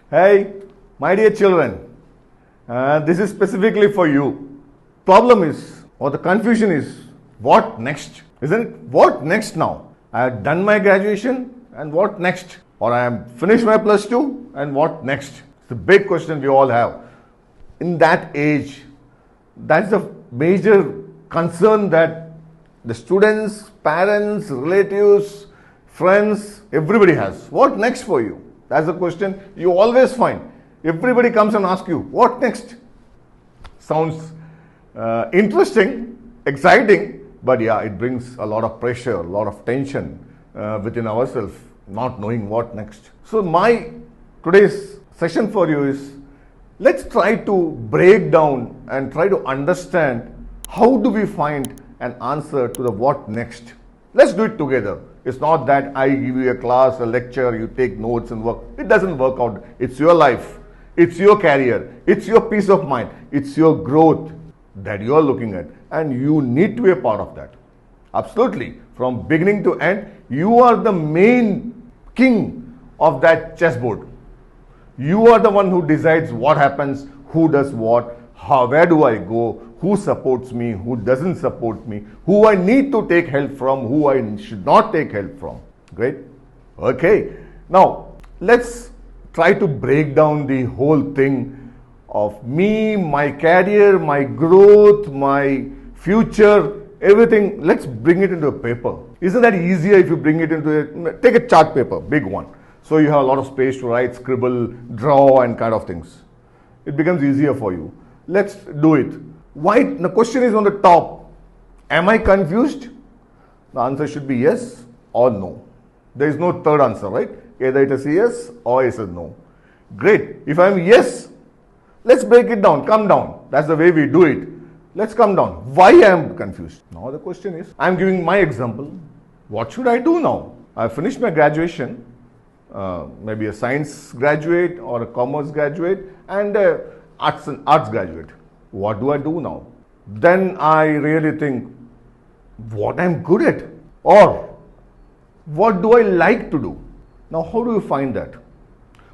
Hey, my dear children, this is specifically for you. Problem is, or the confusion is, what next? Isn't it? What next now? I have done my graduation and what next? Or I am finished my plus 2 and what next? It's a big question we all have. In that age, that's a major concern that the students, parents, relatives, friends, everybody has. What next for you? That's the question you always find. Everybody comes and asks you, what next? Sounds interesting, exciting, but yeah, it brings a lot of pressure, a lot of tension within ourselves, not knowing what next. So my today's session for you is, let's try to break down and try to understand how do we find an answer to the what next. Let's do it together. It's not that I give you a class, a lecture, you take notes and work. It doesn't work out. It's your life. It's your career. It's your peace of mind. It's your growth that you are looking at. And you need to be a part of that. Absolutely. From beginning to end, you are the main king of that chessboard. You are the one who decides what happens, who does what, where do I go, who supports me, who doesn't support me, who I need to take help from, who I should not take help from. Great. Okay. Now, let's try to break down the whole thing of me, my career, my growth, my future, everything. Let's bring it into a paper. Isn't that easier if you bring it into take a chart paper, big one. So you have a lot of space to write, scribble, draw and kind of things. It becomes easier for you. Let's do it. Why? The question is on the top. Am I confused? The answer should be yes or no. There is no third answer, right? Either it is yes or it is no. Great. If I am yes, let's break it down. Come down. That's the way we do it. Let's come down. Why I am confused? Now the question is, I am giving my example. What should I do now? I finished my graduation. Maybe a science graduate or a commerce graduate and arts graduate. What do I do now? Then I really think what I'm good at or what do I like to do? Now how do you find that?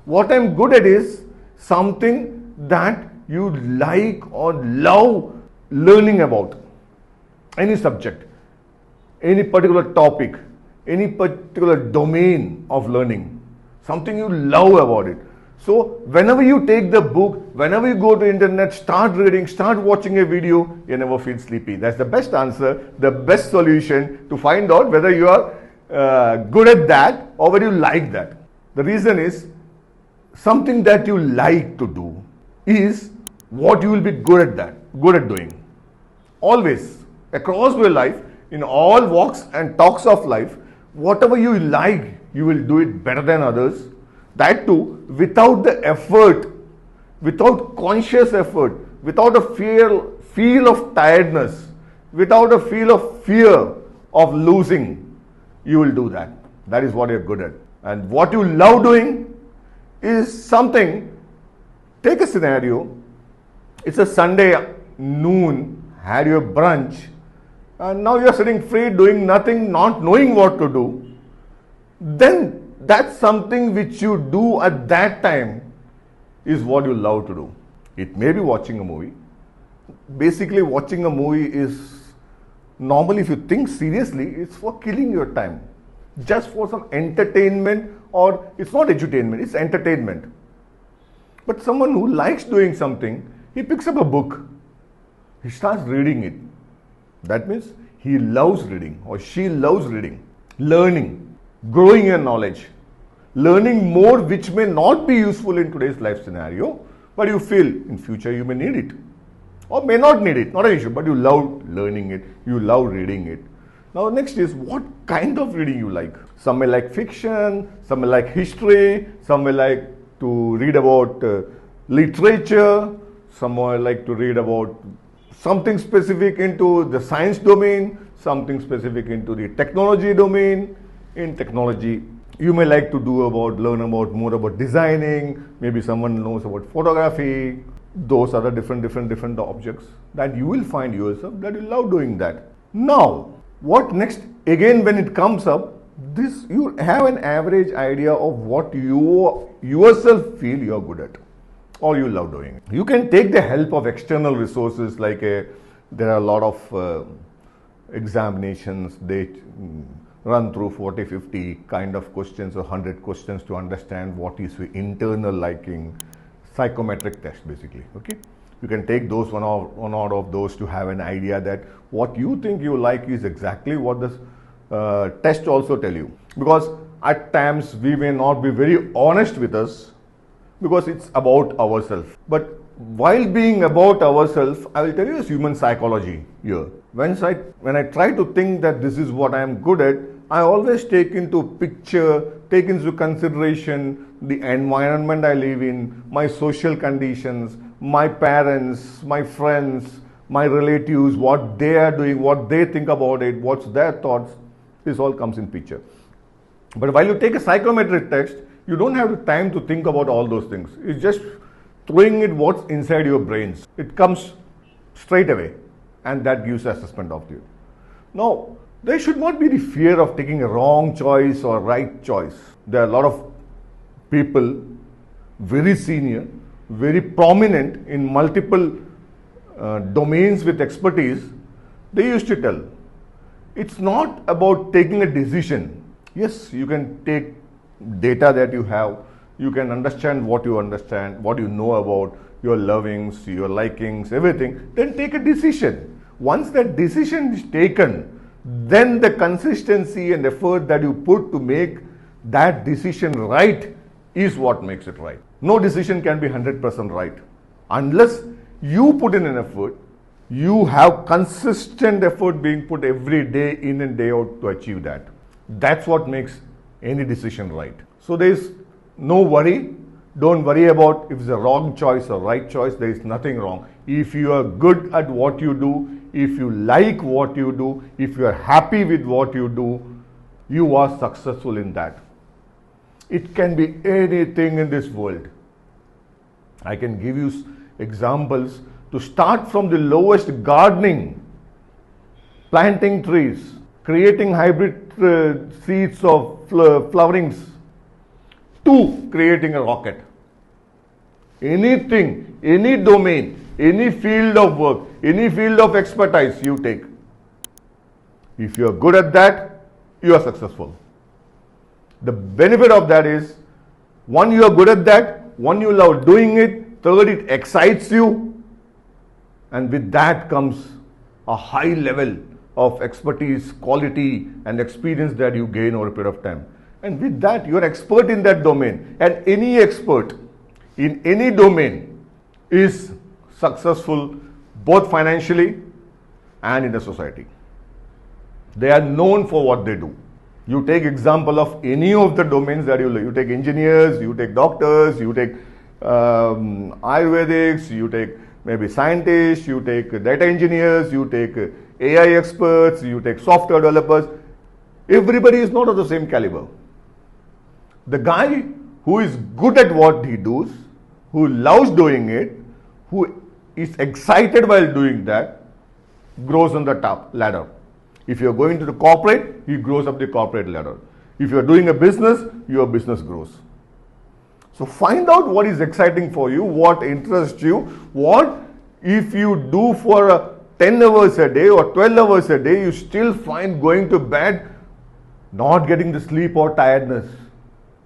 What I'm good at is something that you like or love learning about. Any subject, any particular topic, any particular domain of learning. Something you love about it. So whenever you take the book, whenever you go to internet, start reading, start watching a video, you never feel sleepy. That's the best answer, the best solution to find out whether you are good at that or whether you like that. The reason is, something that you like to do is what you will be good at doing. Always, across your life, in all walks and talks of life, whatever you like, you will do it better than others. That too, without the effort, without conscious effort, without a feel of tiredness, without a feel of fear of losing, you will do that. That is what you're good at. And what you love doing is something. Take a scenario. It's a Sunday noon, had your brunch, and now you're sitting free, doing nothing, not knowing what to do. Then that's something which you do at that time is what you love to do. It may be watching a movie. Basically, watching a movie is normally, if you think seriously, it's for killing your time. Just for some entertainment, or it's not edutainment, it's entertainment. But someone who likes doing something, he picks up a book. He starts reading it. That means he loves reading or she loves reading, learning, growing your knowledge, learning more which may not be useful in today's life scenario, but you feel in future you may need it or may not need it, not an issue, but you love learning it, you love reading it. Now next is what kind of reading you like. Some may like fiction, some may like history, some may like to read about literature, some may like to read about something specific into the science domain, something specific into the technology domain. In technology, you may like to learn about more about designing. Maybe someone knows about photography. Those are the different objects that you will find yourself that you love doing that. Now, what next? Again, when it comes up, this you have an average idea of what you yourself feel you're good at or you love doing. You can take the help of external resources like there are a lot of examinations. They run through 40, 50 kind of questions or 100 questions to understand what is your internal liking. Psychometric test basically, okay? You can take those one out of those to have an idea that what you think you like is exactly what this test also tell you. Because at times we may not be very honest with us because it's about ourselves. But while being about ourselves, I will tell you this human psychology here. When I try to think that this is what I am good at, I always take into consideration the environment I live in, my social conditions, my parents, my friends, my relatives, what they are doing, what they think about it, what's their thoughts. This all comes in picture. But while you take a psychometric test, you don't have the time to think about all those things. It's just throwing it what's inside your brains. It comes straight away, and that gives assessment of you. Now, there should not be the fear of taking a wrong choice or right choice. There are a lot of people, very senior, very prominent in multiple domains with expertise. They used to tell, it's not about taking a decision. Yes, you can take data that you have, you can understand, what you know about your lovings, your likings, everything, then take a decision. Once that decision is taken, then the consistency and effort that you put to make that decision right is what makes it right. No decision can be 100% right. Unless you put in an effort, you have consistent effort being put every day in and day out to achieve that. That's what makes any decision right. So there is no worry. Don't worry about if it's a wrong choice or right choice. There is nothing wrong. If you are good at what you do, if you like what you do, if you are happy with what you do, you are successful in that. It can be anything in this world. I can give you examples to start from the lowest: gardening, planting trees, creating hybrid seeds of flowerings, to creating a rocket. Anything, any domain, any field of work, any field of expertise you take. If you are good at that, you are successful. The benefit of that is, one, you are good at that, one, you love doing it, third, it excites you, and with that comes a high level of expertise, quality and experience that you gain over a period of time. And with that, you are expert in that domain, and any expert in any domain is successful both financially and in the society. They are known for what they do. You take example of any of the domains that you take engineers, you take doctors, you take Ayurvedics, you take maybe scientists, you take data engineers, you take AI experts, you take software developers. Everybody is not of the same caliber. The guy who is good at what he does, who loves doing it, who is excited while doing that, grows on the top ladder. If you are going to the corporate, he grows up the corporate ladder. If you are doing a business, your business grows. So find out what is exciting for you, what interests you, what if you do for 10 hours a day or 12 hours a day, you still find going to bed, not getting the sleep or tiredness,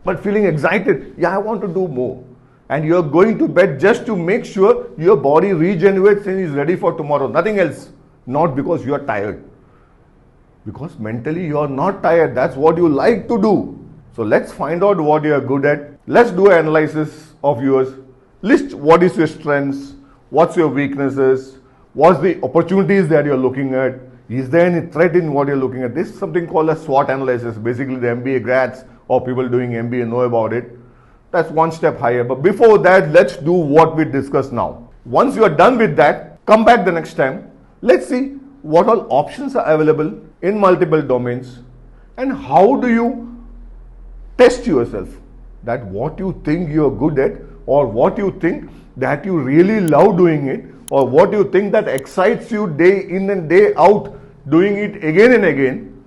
but feeling excited. Yeah, I want to do more. And you're going to bed just to make sure your body regenerates and is ready for tomorrow. Nothing else. Not because you are tired. Because mentally you are not tired. That's what you like to do. So let's find out what you are good at. Let's do an analysis of yours. List what is your strengths, what's your weaknesses, what's the opportunities that you're looking at. Is there any threat in what you're looking at? This is something called a SWOT analysis. Basically the MBA grads or people doing MBA know about it. That's one step higher. But before that, let's do what we discussed now. Once you are done with that, come back the next time. Let's see what all options are available in multiple domains and how do you test yourself that what you think you're good at, or what you think that you really love doing it, or what you think that excites you day in and day out doing it again and again.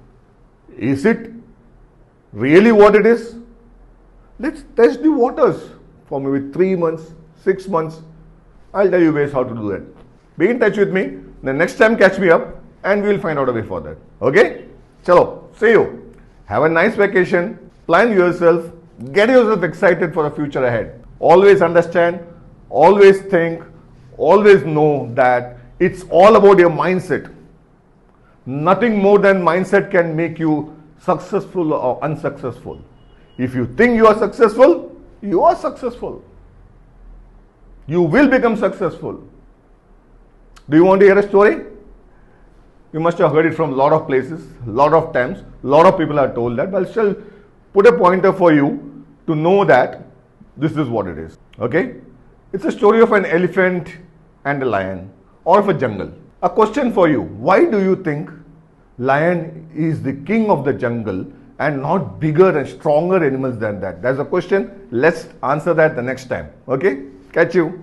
Is it really what it is, let's test the waters for maybe 3 months, 6 months. I'll tell you ways how to do that. Be in touch with me. The next time catch me up and we'll find out a way for that. Okay? Chalo, see you. Have a nice vacation. Plan yourself. Get yourself excited for the future ahead. Always understand, always think, always know that it's all about your mindset. Nothing more than mindset can make you successful or unsuccessful. If you think you are successful, you are successful. You will become successful. Do you want to hear a story? You must have heard it from a lot of places, a lot of times, a lot of people are told that, but I'll still put a pointer for you to know that this is what it is. Okay? It's a story of an elephant and a lion, or of a jungle. A question for you. Why do you think lion is the king of the jungle and not bigger and stronger animals than that? That's a question. Let's answer that the next time. Okay? Catch you.